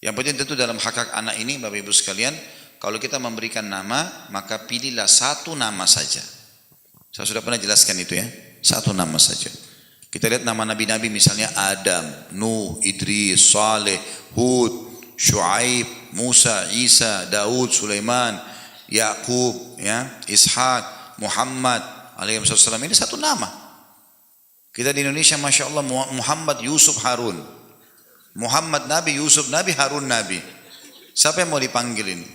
Yang penting tentu dalam hak anak ini Bapak Ibu sekalian, kalau kita memberikan nama, maka pilihlah satu nama saja. Saya sudah pernah jelaskan itu ya, satu nama saja. Kita lihat nama nabi-nabi misalnya Adam, Nuh, Idris, Saleh, Hud, Shu'aib, Musa, Isa, Daud, Sulaiman, Yakub, ya, Ishak, Muhammad, alaihi wasallam. Ini satu nama. Kita di Indonesia, masya Allah, Muhammad Yusuf Harun, Muhammad Nabi, Yusuf Nabi, Harun Nabi. Siapa yang mau dipanggil ini?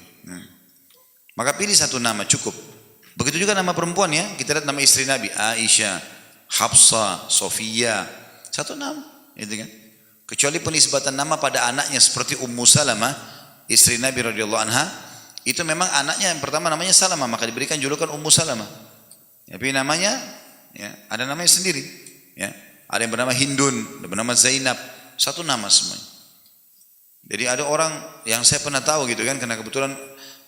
Maka pilih satu nama cukup. Begitu juga nama perempuan ya. Kita lihat nama istri Nabi, Aisyah, Hafsah, Sofia, satu nama, gitu kan? Kecuali penisbatan nama pada anaknya seperti Ummu Salamah, istri Nabi radhiyallahu anha, itu memang anaknya yang pertama namanya Salamah, maka diberikan julukan Ummu Salamah. Tapi namanya, ya, ada namanya sendiri, ya. Ada yang bernama Hindun, ada yang bernama Zainab, satu nama semuanya. Jadi ada orang yang saya pernah tahu gitu kan, karena kebetulan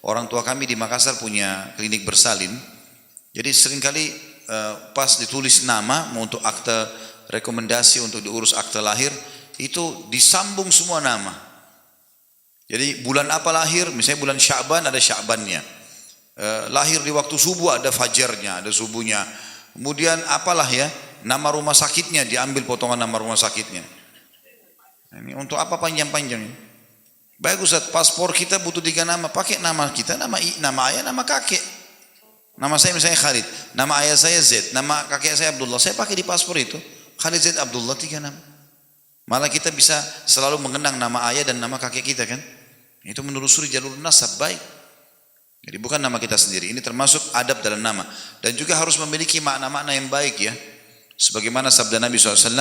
orang tua kami di Makassar punya klinik bersalin. Jadi seringkali pas ditulis nama mau untuk akte rekomendasi untuk diurus akte lahir, itu disambung semua nama. Jadi bulan apa lahir, misalnya bulan Sya'ban ada Sya'bannya. Lahir di waktu subuh ada fajarnya, ada subuhnya. Kemudian apalah ya, nama rumah sakitnya diambil potongan nama rumah sakitnya. Ini untuk apa panjang-panjang? Baik Ustaz, paspor kita butuh 3 nama, pakai nama kita, nama ayah, nama kakek. Nama saya misalnya Khalid, nama ayah saya Zaid, nama kakek saya Abdullah, saya pakai di paspor itu, Khalid Zaid Abdullah, 3 nama. Malah kita bisa selalu mengenang nama ayah dan nama kakek kita kan. Itu menelusuri jalur nasab, baik. Jadi bukan nama kita sendiri, ini termasuk adab dalam nama. Dan juga harus memiliki makna-makna yang baik ya. Sebagaimana sabda Nabi SAW,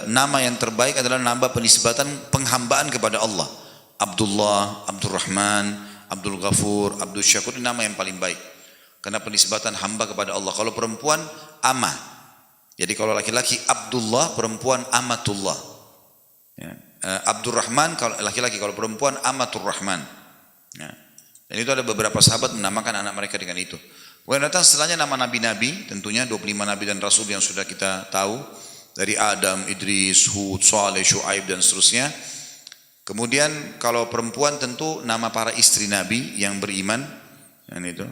nama yang terbaik adalah nama penisbatan penghambaan kepada Allah. Abdullah, Abdurrahman, Abdul Ghafur, Abdul Syakur, ini nama yang paling baik. Karena penisbatan hamba kepada Allah. Kalau perempuan, Amah. Jadi kalau laki-laki Abdullah, perempuan Amatullah. Ya. Abdurrahman kalau laki-laki, kalau perempuan Amatur Rahman. Ya. Dan itu ada beberapa sahabat menamakan anak mereka dengan itu. Kemudian datang setelahnya nama nabi-nabi, tentunya 25 nabi dan rasul yang sudah kita tahu. Dari Adam, Idris, Hud, Saleh, Shu'aib dan seterusnya. Kemudian kalau perempuan tentu nama para istri nabi yang beriman. Dan itu.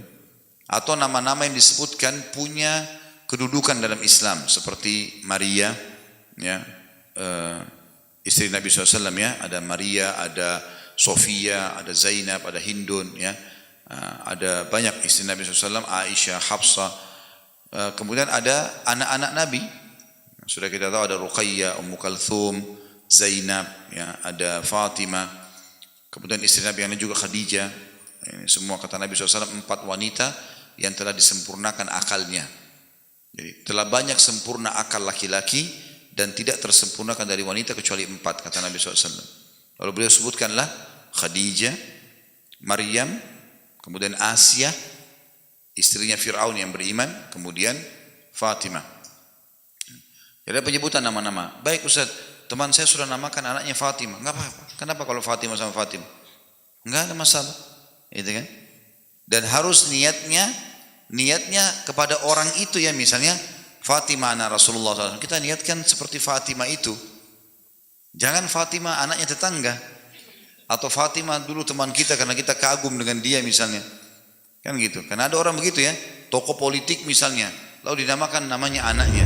Atau nama-nama yang disebutkan punya kedudukan dalam Islam seperti Maria, ya, istri Nabi SAW ya, ada Maria, ada Sofia, ada Zainab, ada Hindun, ya, ada banyak istri Nabi SAW, Aisyah, Hafsah. Kemudian ada anak-anak Nabi, sudah kita tahu ada Ruqayyah, Ummu Kalthum, Zainab, ya, ada Fatimah. Kemudian istri Nabi yang lain juga Khadijah. Ini semua kata Nabi SAW 4 wanita yang telah disempurnakan akalnya. Jadi telah banyak sempurna akal laki-laki dan tidak tersempurnakan dari wanita kecuali 4 kata Nabi SAW. Lalu beliau sebutkanlah Khadijah, Maryam, kemudian Asia, istrinya Fir'aun yang beriman, kemudian Fatimah. Jadi ada penyebutan nama-nama. Baik Ustaz, teman saya sudah namakan anaknya Fatimah. Enggak apa-apa. Kenapa kalau Fatimah sama Fatimah? Enggak ada masalah. Itu kan? Dan harus niatnya kepada orang itu ya, misalnya Fatimah anak Rasulullah SAW, kita niatkan seperti Fatimah itu. Jangan Fatimah anaknya tetangga, atau Fatimah dulu teman kita karena kita kagum dengan dia misalnya, kan gitu. Karena ada orang begitu ya, tokoh politik misalnya, lalu dinamakan namanya anaknya.